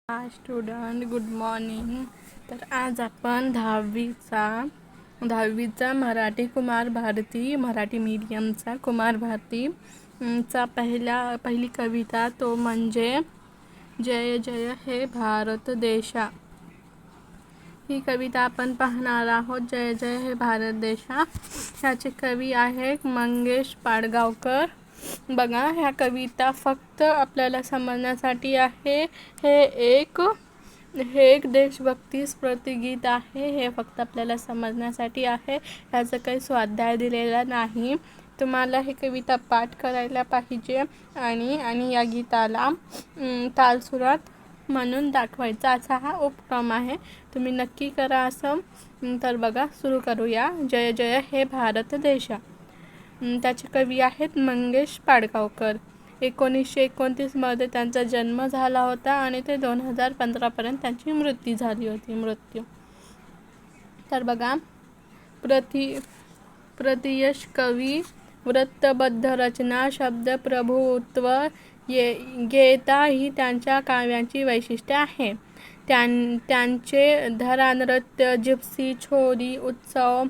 हाय student, good morning. तर आज आपण दहावीचा मराठी कुमार भारती मराठी मीडियमचा कुमार भारती चा पहिली कविता तो म्हणजे जय जय हे भारत देशा. ही कविता आपण पाहणार आहोत. जय जय हे भारत देशा ह्याचे कवी आहेत मंगेश पाडगावकर. बघा, ह्या कविता फक्त आपल्याला समजण्यासाठी आहे. हे एक देशभक्ती स्फूर्तिगीत आहे. हे फक्त आपल्याला समजण्यासाठी आहे. ह्याचं काही स्वाध्याय दिलेला नाही. तुम्हाला ही कविता पाठ करायला पाहिजे आणि या गीताला तालसुरात म्हणून दाखवायचा, असा हा उपक्रम आहे. तुम्ही नक्की करा असं. तर बघा, सुरू करूया. जय जय हे भारत देशा. त्याचे कवी आहेत मंगेश पाडगावकर. 1929 मध्ये त्यांचा जन्म झाला होता आणि ते 2015पर्यंत त्यांची मृत्यू झाली होती. तर बघा, प्रतियश कवी, वृत्तबद्ध रचना, शब्द प्रभुत्व, गेयता ही त्यांच्या काव्यांची वैशिष्ट्ये आहे. त्यांचे धरा, नृत्य, जिप्सी, छोरी, उत्सव,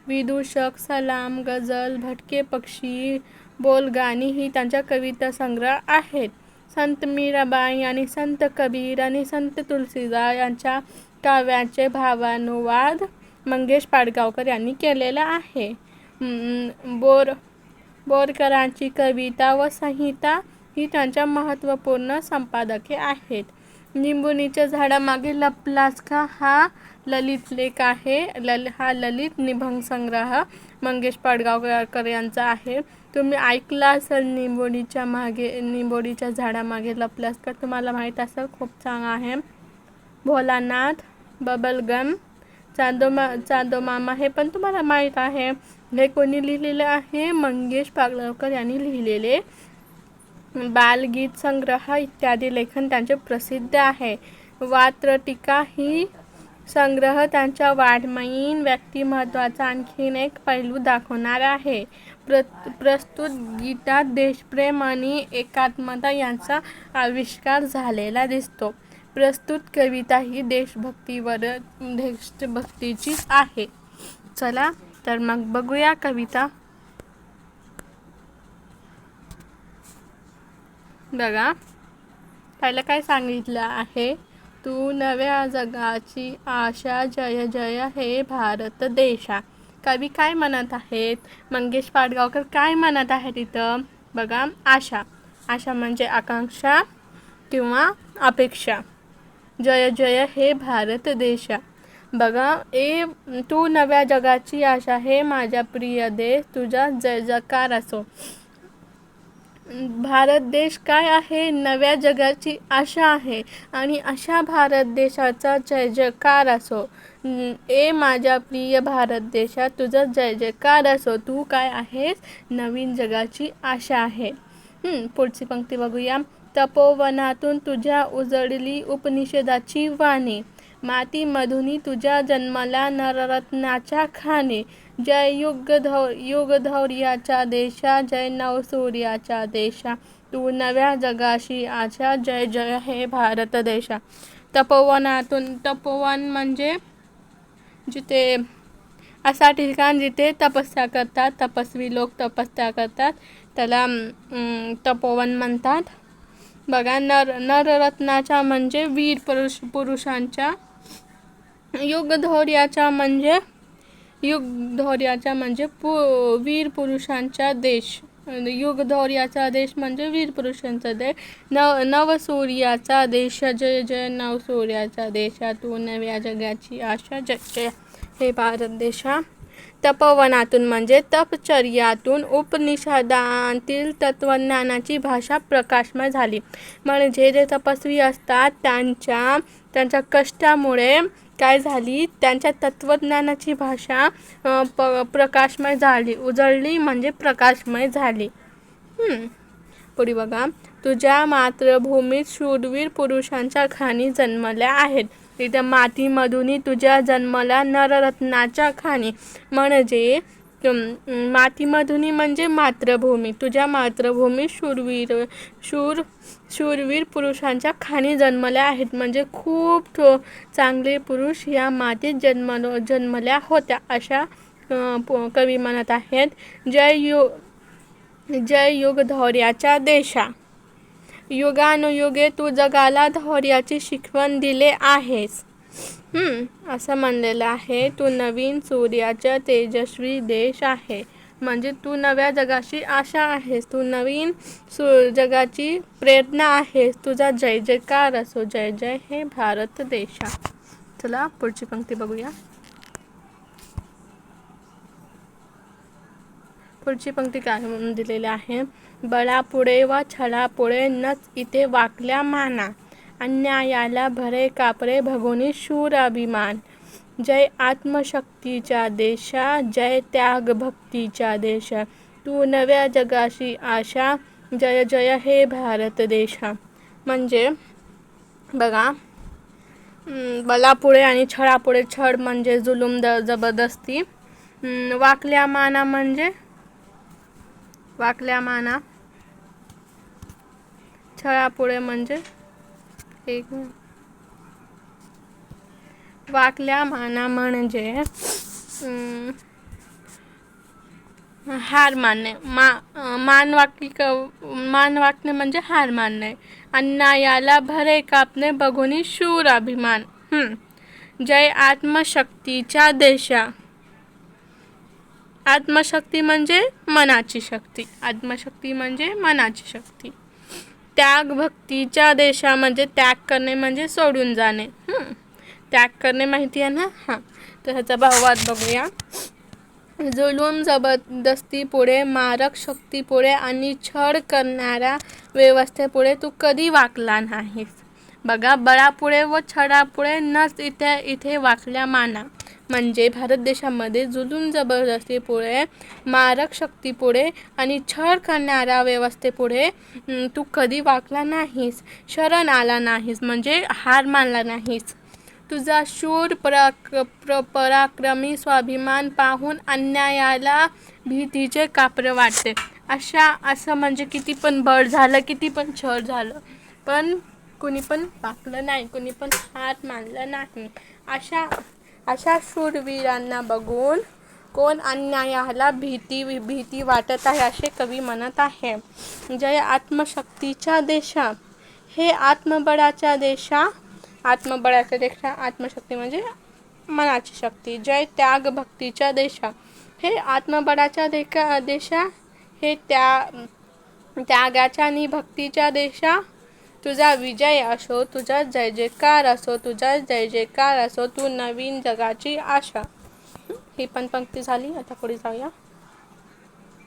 विदूषक, सलाम, गझल, भटके पक्षी, बोलगाणी ही त्यांच्या कविता संग्रह आहेत. संत मीराबाई आणि संत कबीर आणि संत तुलसीदास यांच्या काव्याचे भावानुवाद मंगेश पाडगावकर यांनी केलेला आहे. बोरकरांची कविता व संहिता ही त्यांच्या महत्त्वपूर्ण संपादके आहेत. निंबुनीच्या झाडामागे लपलास का हा ललित लेख आहे. हा ललित निबंध संग्रह मंगेश पाडगावकर यांचा आहे. तुम्ही ऐकला असेल निंबोडीच्या झाडामागे लपलास का. तुम्हाला माहीत असेल, खूप चांगला आहे. भोलानाथ, बबलगम, चांदो मामा हे पण तुम्हाला माहीत आहे. हे कोणी लिहिलेले आहे? मंगेश पाडगावकर यांनी लिहिलेले. बालगीत संग्रह इत्यादी लेखन त्यांचे प्रसिद्ध आहे. वात्रटिका ही संग्रह त्यांच्या वाङ्मयीन व्यक्तिमत्त्वाचा आणखीन एक पैलू दाखवणार आहे. प्रस्तुत गीतात देशप्रेम आणि एकात्मता यांचा आविष्कार झालेला दिसतो. प्रस्तुत कविता ही देशभक्तीचीच आहे. चला तर मग बघूया कविता. बघा, पहिलं काय सांगितलं आहे? तू नव्या जगाची आशा, जय जय हे भारत देशा. कवी काय म्हणत आहेत? मंगेश पाडगावकर काय म्हणत आहेत इथं? बघा, आशा म्हणजे आकांक्षा किंवा अपेक्षा. जय जय हे भारत देशा. बघा, तू नव्या जगाची आशा, हे माझ्या प्रिय देश, तुझा जय जयकार असो. भारत देश काय आहे? नव्या जगाची आशा आहे आणि अशा भारत देशाचा जय जयकार असो. माझ्या प्रिय भारत देशा, तुझा जय जयकार असो. तू काय आहेस? नवीन जगाची आशा आहे. पुढची पंक्ती बघूया. तपोवनातून तुझ्या उजळली उपनिषदाची वाणी, मातीमधुनी तुझ्या जन्मला नररत्नाच्या खाणी. जय युगधौर्याच्या देशा, जय नवसूर्याच्या देशा, तू नव्या जगाशी आशा, जय जय हे भारत देशा. तपोवन म्हणजे जिथे असा ठिकाण जिथे तपस्या करतात, तपस्वी लोक तपस्या करतात, त्याला तपोवन म्हणतात. बघा, नररत्नाच्या म्हणजे वीर पुरुषांच्या, युगधौर्याच्या म्हणजे वीर पुरुषांचा देश. युगधौर्याचा देश म्हणजे वीर पुरुषांचा देश. नवसूर्याचा देश, जय जय नवसूर्याचा देशा, तू नव्या जगाची आशा, जय जय हे भारत देशा. तपोवनातून म्हणजे तपचर्यातून उपनिषदांतील तत्वज्ञानाची भाषा प्रकाशमय झाली. म्हणजे जे तपस्वी असतात त्यांच्या कष्टामुळे काय झाली? त्यांच्या तत्वज्ञानाची भाषा प्रकाशमय झाली. उजळली म्हणजे प्रकाशमय झाली. पुढे बघा. तुझ्या मातृभूमीत शूरवीर पुरुषांच्या खाणी जन्मल्या आहेत. इथं मातीमधून तुझ्या जन्मला नररत्नाच्या खाणी म्हणजे मातीमधुनी म्हणजे मातृभूमी. तुझ्या मातृभूमी शूरवीर पुरुषांच्या खाणी जन्मल्या आहेत. म्हणजे खूप चांगले पुरुष या मातीत जन्मल्या होत्या अशा कवी म्हणत आहेत. जय युग धैर्याच्या देशा. युगानुयुगे तू जगाला धैर्याची शिकवण दिले आहेस. असं म्हणलेलं आहे. तू नवीन सूर्याचा तेजस्वी देश आहे. म्हणजे तू नव्या जगाची आशा आहेस. तू नवीन जगाची प्रेरणा आहेस. तुझा जय जयकार असो. जय जय हे भारत देशा. चला पुढची पंक्ती बघूया. पुढची पंक्ती काय म्हणून दिलेली आहे. बळापुढे व छळापुढे नच इथे वाकल्या माना. अन्यायाला भरे कापरे भगोनी शूर अभिमान. जय आत्मशक्तीच्या देशा. जय त्याग भक्तीच्या देशा. तू नव्या जगाशी आशा. जय जय हे भारत देशा. म्हणजे बघा, बलापुढे आणि छळापुढे. छळ म्हणजे जुलूम जबरदस्ती. वाकल्या माना म्हणजे वाकल्या माना. छळापुढे म्हणजे वाकल्या माना म्हणजे हार मानणे. मान वाकणे म्हणजे हार मानणे. अन्यायाला भरे कापणे बघून शूर अभिमान. जय आत्मशक्तीच्या देशा. आत्मशक्ती म्हणजे मनाची शक्ती. आत्मशक्ती म्हणजे मनाची शक्ती. त्याग भक्तीच्या देशा म्हणजे त्याग करणे म्हणजे सोडून जाणे. त्याग करणे माहिती आहे ना. तर ह्याचा भावार्थ बघूया. जुलूम जबरदस्तीपुढे, मारक शक्तीपुढे आणि छळ करणाऱ्या व्यवस्थेपुढे तू कधी वाकला नाहीस. बघा, बळापुढे व छळापुढे नच इथे वाकल्या माना. म्हणजे भारत देशामध्ये जुलूम जबरदस्तीपुढे, मारक शक्तीपुढे आणि छळ करणाऱ्या व्यवस्थेपुढे तू कधी वाकला नाहीस. शरण आला नाहीस म्हणजे हार मानला नाहीस. तुझा शूर पराक्रमी स्वाभिमान पाहून अन्यायाला भीतीचे कापरे वाटते. असं म्हणजे किती पण बळ झालं, किती पण छळ झालं, पण कुणी पण वाकलं नाही, कुणी पण हार मानलं नाही. अशा शूरवीरांना बघून कोण अन्यायाला भीती वाटत आहे असे कवी म्हणत आहे. जय आत्मशक्तीच्या देशा. हे आत्मबळाच्या देशा. आत्मबळाच्या देशा. आत्मशक्ती म्हणजे मनाची शक्ती. जय त्याग भक्तीच्या देशा. हे आत्मबळाच्या देशा. हे त्यागाच्या आणि भक्तीच्या देशा. तुझा विजय असो. तुझा जय जयकार असो. तुझा जय जयकार असो. तू नवीन जगाची आशा. ही पण पंक्ती झाली. आता पुढे जाऊया.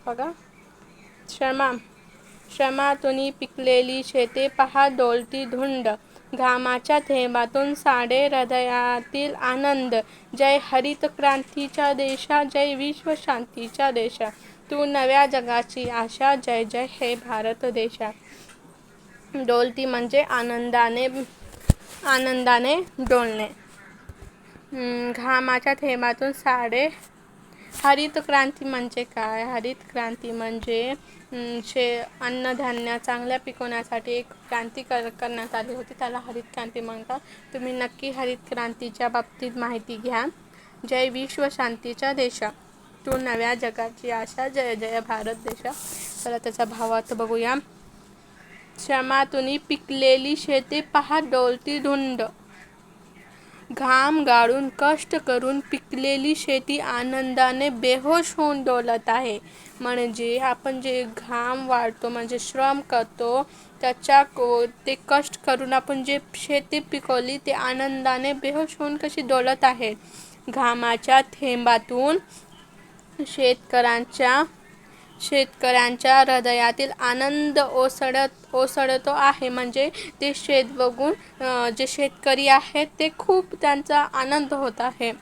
बघा, श्रमातून पिकलेली शेते पहा डोलती धुंड. घामाच्या थेंबातून साडे हृदयातील आनंद. जय हरित क्रांतीच्या देशा. जय विश्व शांतीच्या देशा. तू नव्या जगाची आशा. जय जय हे भारत देशा. डोलती म्हणजे आनंदाने डोलणे. घामाच्या थेंबातून साडे. हरित क्रांती म्हणजे काय. हरित क्रांती म्हणजे अन्नधान्य चांगल्या पिकवण्यासाठी एक क्रांती करण्यात आली होती. त्याला हरित क्रांती म्हणतात. तुम्ही नक्की हरित क्रांतीच्या बाबतीत माहिती घ्या. जय विश्व शांतीच्या देशा. तू नव्या जगाची आशा. जय जय भारत देशा. चला त्याचा भावार्थ बघूया. श्रमातून पिकलेली शेते पहा डोलती धुंड. घाम गाळून कष्ट करून पिकलेली शेती आनंदाने बेहोश होऊन डोलत आहे. म्हणजे आपण जे घाम वाढतो म्हणजे श्रम करतो ते कष्ट करून आपण जे शेती पिकवली ते आनंदाने बेहोश होऊन कशी डोलत आहे. घामाच्या थेंबातून शेतकऱ्यांच्या हृदयातील आनंद ओसळतो आहे. म्हणजे ते शेत बघून जे शेतकरी आहेत ते खूप त्यांचा आनंद होत आहे.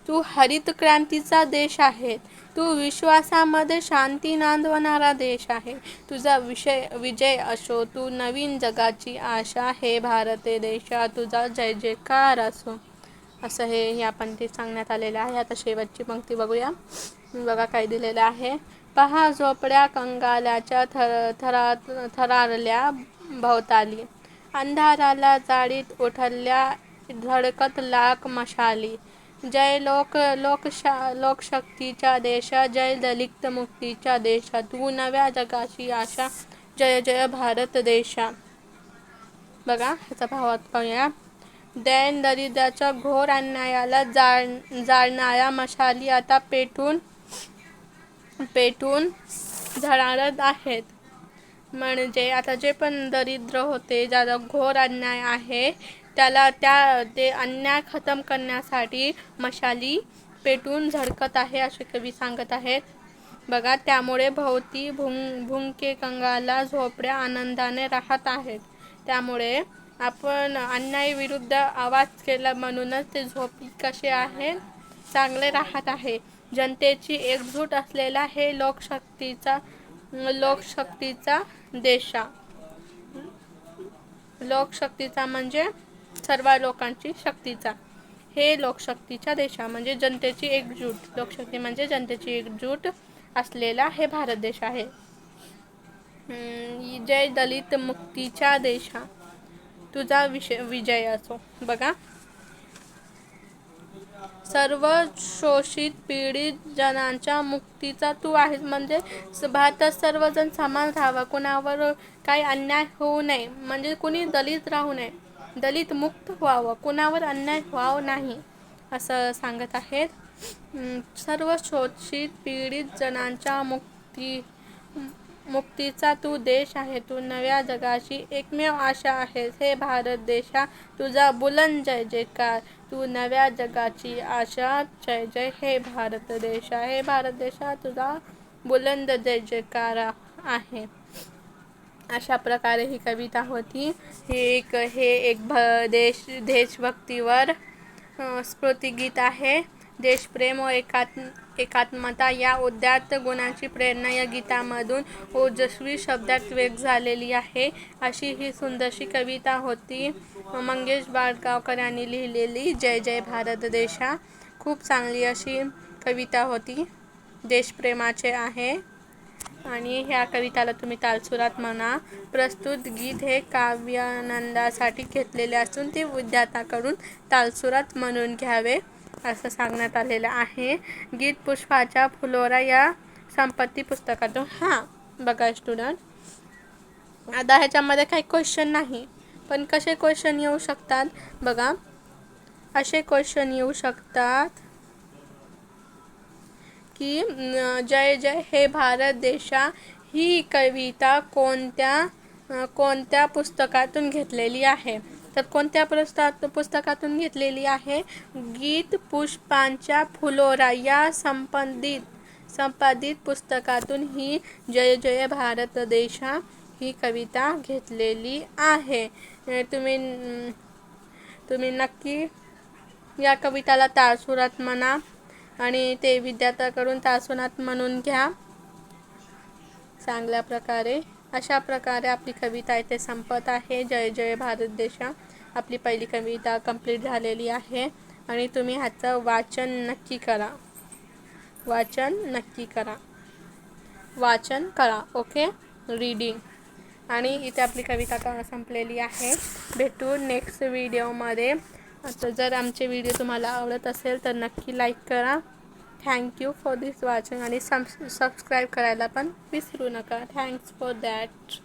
तू हरित क्रांतीचा देश आहे. तू विश्वासामध्ये शांती नांदवणारा देश आहे. तुझा विजय असो. तू नवीन जगाची आशा. हे भारत देशा. तुझा जय जयकार असो. असं हे पंक्तीत सांगण्यात आलेलं आहे. आता शेवटची पंक्ती बघूया. बघा काय दिलेलं आहे. पहा झोपड्या कंगालाच्या थरारल्या भोवताली, अंधाराला जाळीत उठल्या धडकत लाख मशाली. जय लोकशक्तीच्या देशा, जय दलित मुक्तीच्या देशा, तू नव्या जगाची आशा, जय जय भारत देशा. बघा ह्याचा भावार्थ पाहूया. दैन दरिद्राच्या घोर अन्यायाला जाळणाऱ्या मशाली आता पेटून झळाळत आहेत. म्हणजे आता जे पण दरिद्र होते, ज्याचा घोर अन्याय आहे, त्याला ते अन्याय खतम करण्यासाठी मशाली पेटून झळकत आहे असे कवी सांगत आहेत. बघा त्यामुळे भोवती भुंके कंगाला झोपड्या आनंदाने राहत आहेत. त्यामुळे आपण अन्यायाविरुद्ध आवाज केला म्हणूनच ते झोपडी कसे आहे चांगले राहत आहे. जनतेची एकजूट असलेला हे लोकशक्तीचा देशा. लोकशक्तीचा म्हणजे सर्व लोकांची शक्तीचा. हे लोकशक्तीच्या देशा म्हणजे जनतेची एकजूट. लोकशक्ती म्हणजे जनतेची एकजूट असलेला हे भारत देश आहे. जय दलित मुक्तीच्या देशा, तुझा विजय असो. बघा सर्व शोषित पीडित जनांच्या मुक्तीचा तू आहेस. म्हणजे भारतात सर्वजण समान राहावं, कुणावर काही अन्याय होऊ नये, म्हणजे कुणी दलित राहू नये, दलित मुक्त व्हावं, कुणावर अन्याय व्हावं नाही असं सांगत आहेत. सर्व शोषित पीडित जनांच्या मुक्तीचा तू देश आहे, तू नव्या जगाची एकमेव आशा आहेस. हे भारत देशा तुझा बुलंद जय जयकार, तू नव्या जगाची आशा, जय जय हे भारत देशा. हे भारत देशा तुझा बुलंद जय जयकार आहे. अशा प्रकारे ही कविता होती. हे एक देशभक्तीवर स्फूर्तिगीत आहे. देशप्रेम व एकात्मता या उदात्त गुणांची प्रेरणा या गीतामधून ओजस्वी शब्दात व्यक्त झालेली आहे. अशी ही सुंदरशी कविता होती मंगेश बाळगावकर यांनी लिहिलेली जय जय भारत देशा. खूप चांगली अशी कविता होती, देशप्रेमाचे आहे. आणि ह्या कविताला तुम्ही तालसुरात म्हणा. प्रस्तुत गीत हे काव्यानंदासाठी घेतलेले असून ते विद्यार्थ्यांकडून तालसुरात म्हणून घ्यावे असं सांगण्यात आलेलं आहे. गीत पुष्पाच्या फुलोरा या संपत्ती पुस्तकातून. बघा स्टुडंट, आता ह्याच्यामध्ये काही क्वेश्चन नाही, पण कसे क्वेश्चन येऊ शकतात बघा. असे क्वेश्चन येऊ शकतात की जय जय हे भारत देशा ही कविता कोणत्या पुस्तकातून घेतलेली आहे. तर कोणत्या पुस्तकातून घेतलेली आहे. गीत पुष्पांच्या फुलोरा या संपादित पुस्तकातून ही जय जय भारत देशा ही कविता घेतलेली आहे. तुम्ही नक्की या कविताला तालसुरात म्हणा आणि ते विद्यार्थ्यांकडून तालसुरात म्हणून घ्या चांगल्या प्रकारे. अशा प्रकारे आपली कविता इथे संपत आहे. जय जय भारत देशा आपली पहिली कविता कंप्लीट झालेली आहे. आणि तुम्ही ह्याचं वाचन नक्की करा. Okay, reading. आणि इथे आपली कविता संपलेली आहे. भेटू नेक्स्ट व्हिडिओमध्ये. आता जर आमचे व्हिडिओ तुम्हाला आवडत असेल तर नक्की लाईक करा. थँक्यू फॉर दिस वॉचिंग आणि सबस्क्राईब करायला पण विसरू नका. Thanks for that.